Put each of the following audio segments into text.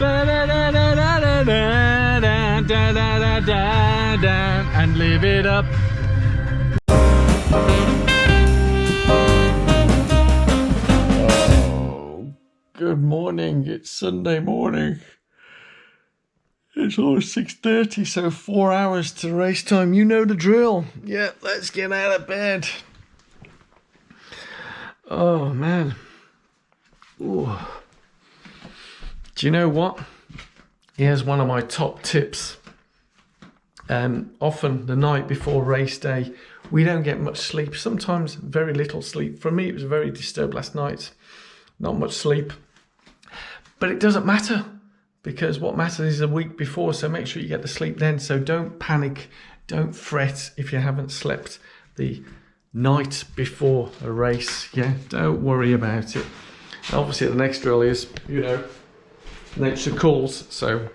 And live it up. Oh, good morning. It's Sunday morning. It's almost 6:30, so 4 hours to race time. You know the drill. Yeah, let's get out of bed. Oh, man. Ooh. Do you know what? Here's one of my top tips. Often the night before race day, we don't get much sleep. Sometimes very little sleep. For me, it was very disturbed last night. Not much sleep. But it doesn't matter, because what matters is a week before, so make sure you get the sleep then. So don't panic, don't fret if you haven't slept the night before a race. Yeah, don't worry about it. Obviously the next drill is, you know, nature calls, so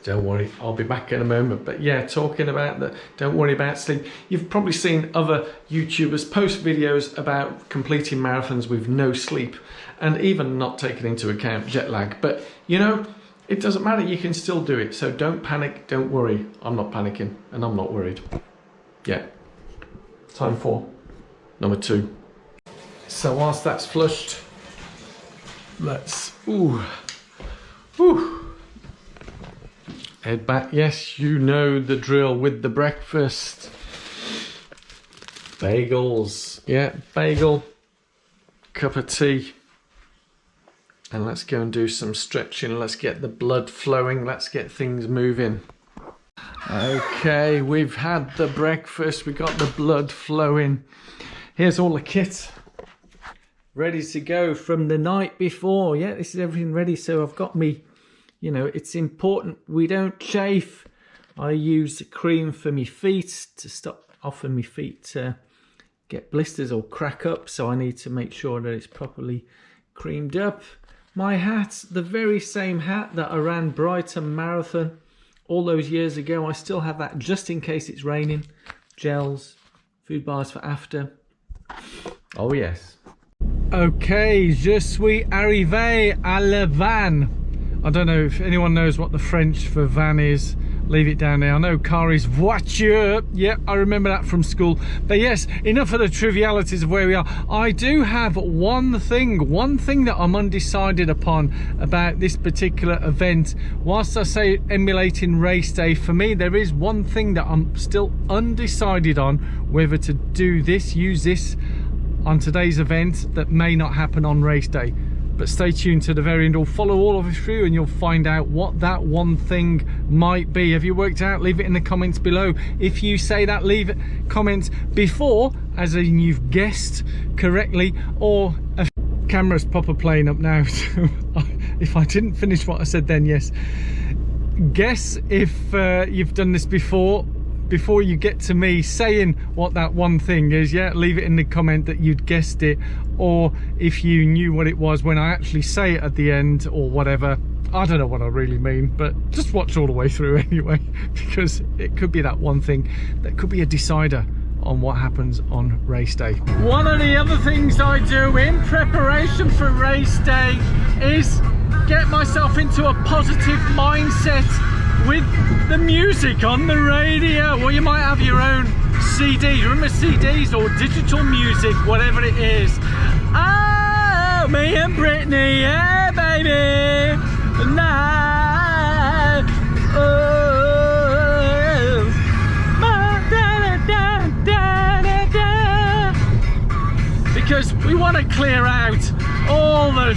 don't worry, I'll be back in a moment. But yeah, talking about that, don't worry about sleep. You've probably seen other YouTubers post videos about completing marathons with no sleep, and even not taking into account jet lag. But you know, it doesn't matter, you can still do it. So don't panic, don't worry. I'm not panicking and I'm not worried. Yeah. Time for number 2. So whilst that's flushed, let's head back. Yes, you know the drill with the breakfast. Bagels. Yeah, bagel, cup of tea. And let's go and do some stretching. Let's get the blood flowing. Let's get things moving. Okay, we've had the breakfast. We got the blood flowing. Here's all the kit ready to go from the night before. Yeah, this is everything ready. So I've got me, you know, it's important we don't chafe. I use cream for my feet to stop often my feet get blisters or crack up. So I need to make sure that it's properly creamed up. My hat, the very same hat that I ran Brighton Marathon all those years ago. I still have that just in case it's raining. Gels, food bars for after. Oh yes. Okay, je suis arrivé à la van. I don't know if anyone knows what the French for van is. Leave it down there. I know car is voiture. Yep, I remember that from school. But yes, enough of the trivialities of where we are. I do have one thing that I'm undecided upon about this particular event. Whilst I say emulating race day, for me there is one thing that I'm still undecided on, whether to do this, use this on today's event that may not happen on race day. But stay tuned to the very end. Or follow all of it through and you'll find out what that one thing might be. Have you worked out? Leave it in the comments below. If you say that, leave it comments before, as in you've guessed correctly, or a camera's proper playing up now. So if I didn't finish what I said then, yes. Guess if you've done this before you get to me saying what that one thing is. Yeah, leave it in the comment that you'd guessed it, or if you knew what it was when I actually say it at the end, or whatever. I don't know what I really mean, but just watch all the way through anyway, because it could be that one thing that could be a decider on what happens on race day. One of the other things I do in preparation for race day is get myself into a positive mindset with the music on the radio. Well, you might have your own CD. You remember CDs or digital music, whatever it is. Oh, me and Britney, yeah, baby. Nah. Oh. Because we want to clear out all the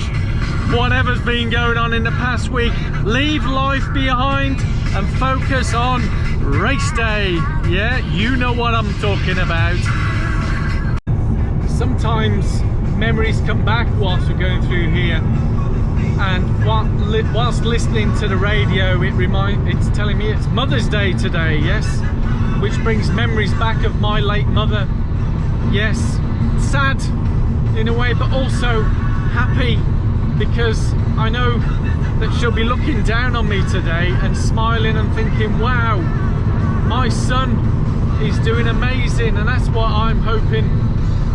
whatever's been going on in the past week. Leave life behind and focus on race day. Yeah, you know what I'm talking about. Sometimes memories come back whilst we're going through here, and whilst listening to the radio, it's telling me it's Mother's Day today. Yes, which brings memories back of my late mother. Yes, sad in a way, but also happy, because I know that she'll be looking down on me today and smiling and thinking, wow, my son is doing amazing. And that's what I'm hoping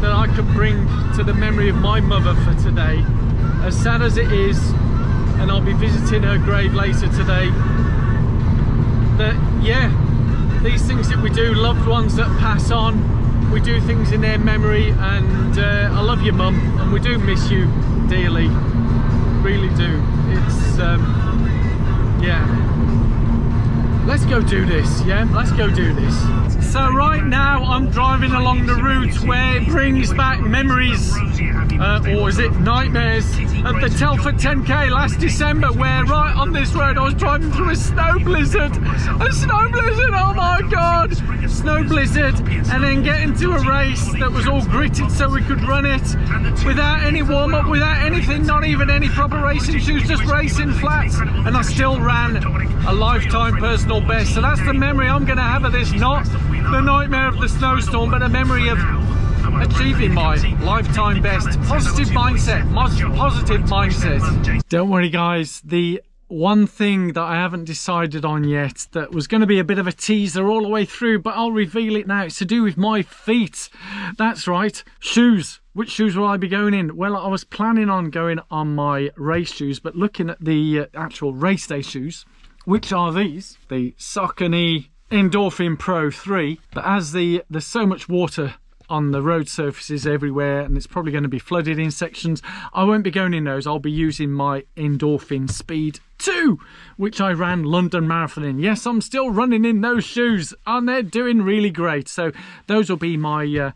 that I can bring to the memory of my mother for today. As sad as it is, and I'll be visiting her grave later today. That, yeah, these things that we do, loved ones that pass on, we do things in their memory, and I love you, Mum, and we do miss you dearly, really do. It's yeah, let's go do this. Yeah, let's go do this. So right now I'm driving along the route where it brings back memories, or is it nightmares, of the Telford 10K last December, where right on this road I was driving through a snow blizzard. A snow blizzard, oh my god! Snow blizzard, and then getting to a race that was all gritted so we could run it without any warm-up, without anything, not even any proper racing shoes, just racing flats, and I still ran a lifetime personal best. So that's the memory I'm going to have of this, not the nightmare of the snowstorm, but a memory of achieving my lifetime best. Positive mindset, positive mindset. Don't worry guys, the one thing that I haven't decided on yet that was going to be a bit of a teaser all the way through, but I'll reveal it now. It's to do with my feet. That's right, shoes. Which shoes will I be going in? Well, I was planning on going on my race shoes, but looking at the actual race day shoes, which are these, the Saucony Endorphin Pro 3, but as there's so much water on the road surfaces everywhere, and it's probably going to be flooded in sections, I won't be going in those. I'll be using my Endorphin Speed 2, which I ran London Marathon in. Yes, I'm still running in those shoes, and they're doing really great. So those will be my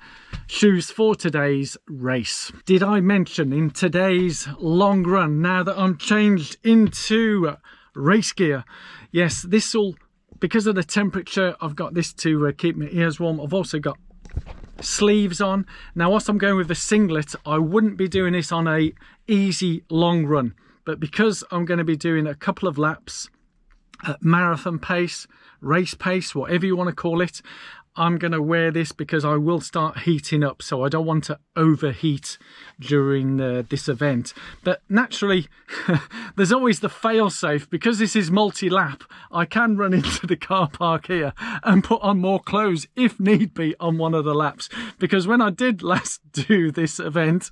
shoes for today's race. Did I mention in today's long run, now that I'm changed into race gear, yes, this will, because of the temperature, I've got this to keep my ears warm. I've also got sleeves on. Now whilst I'm going with the singlet, I wouldn't be doing this on a easy long run, but because I'm going to be doing a couple of laps at marathon pace, race pace, whatever you want to call it, I'm going to wear this because I will start heating up, so I don't want to overheat during this event. But naturally, there's always the fail-safe. Because this is multi-lap, I can run into the car park here and put on more clothes if need be on one of the laps. Because when I did last do this event,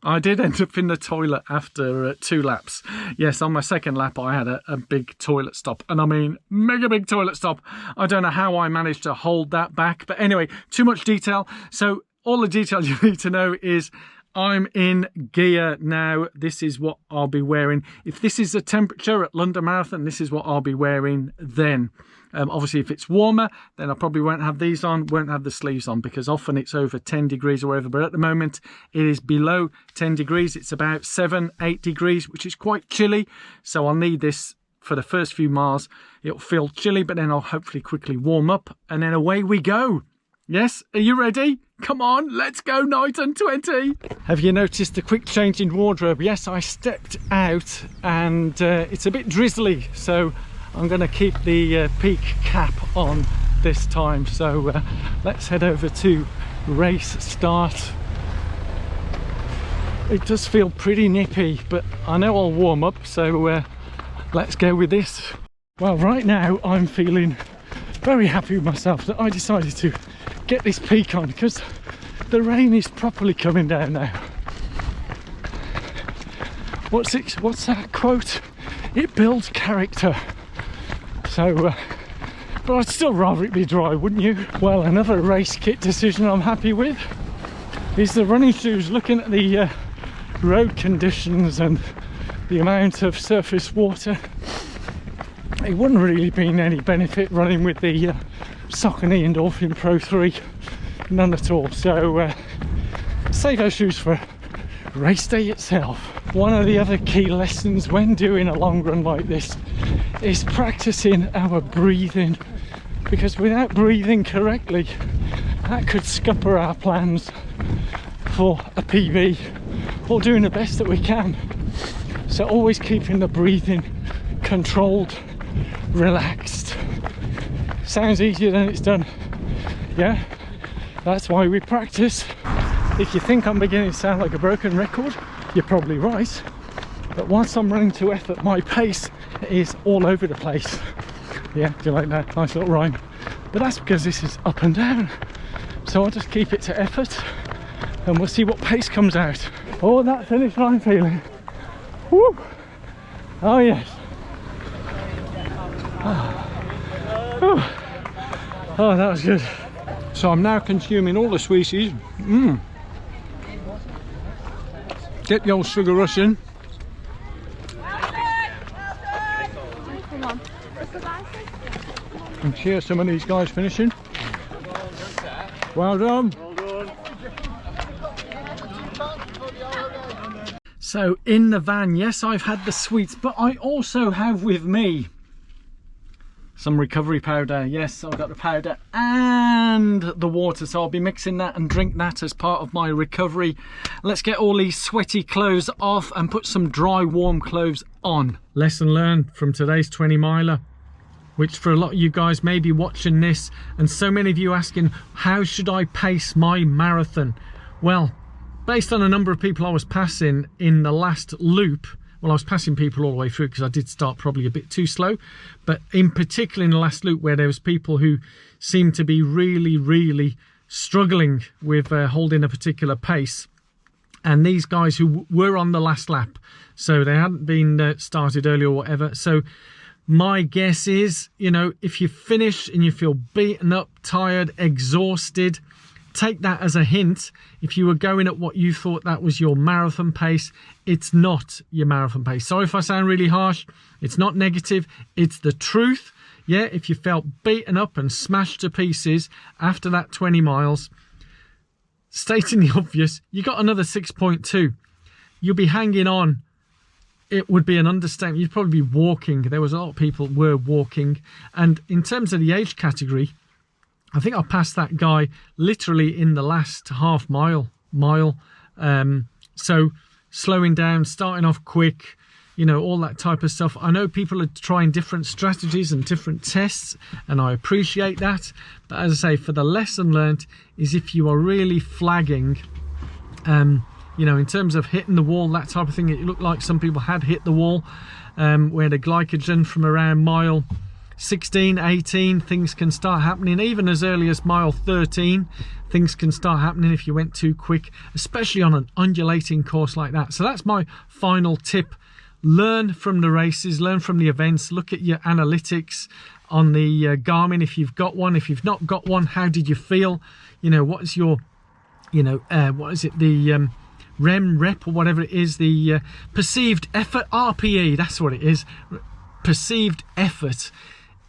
I did end up in the toilet after 2 laps. Yes, on my second lap I had a big toilet stop, and I mean mega big toilet stop. I don't know how I managed to hold that back. But anyway, too much detail. So all the detail you need to know is I'm in gear now. This is what I'll be wearing. If this is the temperature at London Marathon, this is what I'll be wearing then. Obviously, if it's warmer, then I probably won't have these on, won't have the sleeves on, because often it's over 10 degrees or whatever. But at the moment, it is below 10 degrees. It's about 7-8 degrees, which is quite chilly. So I'll need this for the first few miles. It'll feel chilly, but then I'll hopefully quickly warm up, and then away we go. Yes, are you ready? Come on, let's go, Knighton 20. Have you noticed the quick change in wardrobe? Yes, I stepped out and it's a bit drizzly, so I'm going to keep the peak cap on this time. So let's head over to race start. It does feel pretty nippy, but I know I'll warm up, so let's go with this. Well, right now I'm feeling very happy with myself that I decided to get this peak on, because the rain is properly coming down now. What's that quote? It builds character. So but I'd still rather it be dry, wouldn't you? Well, another race kit decision I'm happy with is the running shoes. Looking at the road conditions and the amount of surface water, it wouldn't really be any benefit running with the Saucony Endorphin Pro 3, none at all. So save those shoes for race day itself. One of the other key lessons when doing a long run like this is practicing our breathing, because without breathing correctly, that could scupper our plans for a PB or doing the best that we can. So always keeping the breathing controlled, relaxed. Sounds easier than it's done. Yeah, that's why we practice. If you think I'm beginning to sound like a broken record, you're probably right. But once I'm running to effort, my pace is all over the place. Yeah, do you like that? Nice little rhyme. But that's because this is up and down. So I'll just keep it to effort and we'll see what pace comes out. Oh, that finish line feeling. Woo! Oh yes. Oh, that was good. So I'm now consuming all the sweeties. Get the old sugar rush in. And cheer some of these guys finishing. Well done. So in the van, yes, I've had the sweets, but I also have with me some recovery powder. Yes, I've got the powder and the water, so I'll be mixing that and drink that as part of my recovery. Let's get all these sweaty clothes off and put some dry, warm clothes on. Lesson learned from today's 20 miler, which for a lot of you guys may be watching this, and so many of you asking, how should I pace my marathon? Well, based on a number of people I was passing in the last loop, well, I was passing people all the way through because I did start probably a bit too slow, but in particular in the last loop where there was people who seemed to be really struggling with holding a particular pace, and these guys who were on the last lap, so they hadn't been started early or whatever. So my guess is, you know, if you finish and you feel beaten up, tired, exhausted, take that as a hint. If you were going at what you thought that was your marathon pace, it's not your marathon pace. Sorry if I sound really harsh. It's not negative, it's the truth. Yeah, if you felt beaten up and smashed to pieces after that 20 miles, stating the obvious, you got another 6.2. You'll be hanging on. It would be an understatement. You'd probably be walking. There was a lot of people were walking. And in terms of the age category, I think I passed that guy literally in the last half mile. So slowing down, starting off quick, you know, all that type of stuff. I know people are trying different strategies and different tests, and I appreciate that. But as I say, for the lesson learned is if you are really flagging, you know, in terms of hitting the wall, that type of thing, it looked like some people had hit the wall, where the glycogen from around mile 16, 18, things can start happening. Even as early as mile 13, things can start happening if you went too quick, especially on an undulating course like that. So that's my final tip. Learn from the races, learn from the events, look at your analytics on the Garmin if you've got one. If you've not got one, how did you feel? You know, what is your, you know, what is it, the rep or whatever it is, the perceived effort, RPE, that's what it is, perceived effort.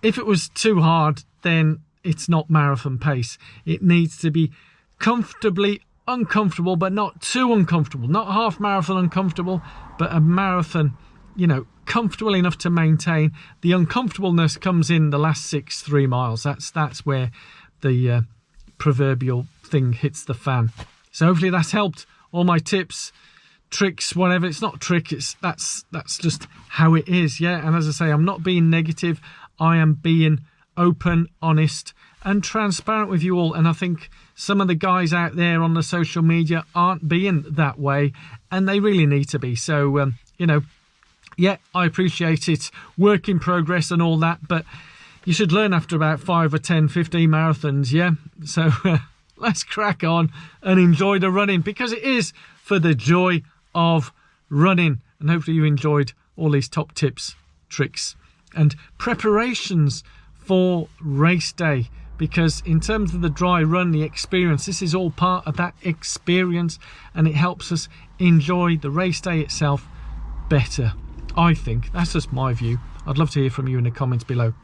If it was too hard, then it's not marathon pace. It needs to be comfortably uncomfortable, but not too uncomfortable. Not half marathon uncomfortable, but a marathon, you know, comfortable enough to maintain. The uncomfortableness comes in the last 3 miles. That's where the proverbial thing hits the fan. So hopefully that's helped. All my tips, tricks, whatever. It's not a trick. That's just how it is. Yeah. And as I say, I'm not being negative. I am being open, honest, and transparent with you all. And I think some of the guys out there on the social media aren't being that way, and they really need to be. So, you know, yeah, I appreciate it. Work in progress and all that, but you should learn after about 5 or 10, 15 marathons. Yeah. So let's crack on and enjoy the running, because it is for the joy of running. And hopefully you enjoyed all these top tips, tricks, and preparations for race day, because in terms of the dry run, the experience, this is all part of that experience, and it helps us enjoy the race day itself better. I think that's just my view. I'd love to hear from you in the comments below.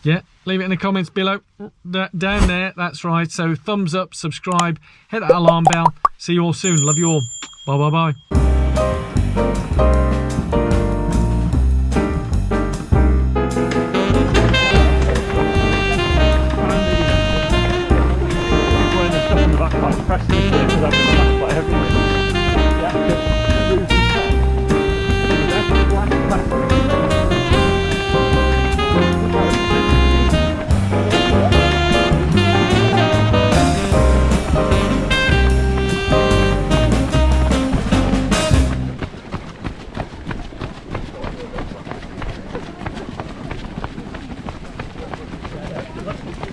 Yeah, leave it in the comments below, down there. That's right. So thumbs up, subscribe, hit that alarm bell. See you all soon. Love you all. Bye bye bye.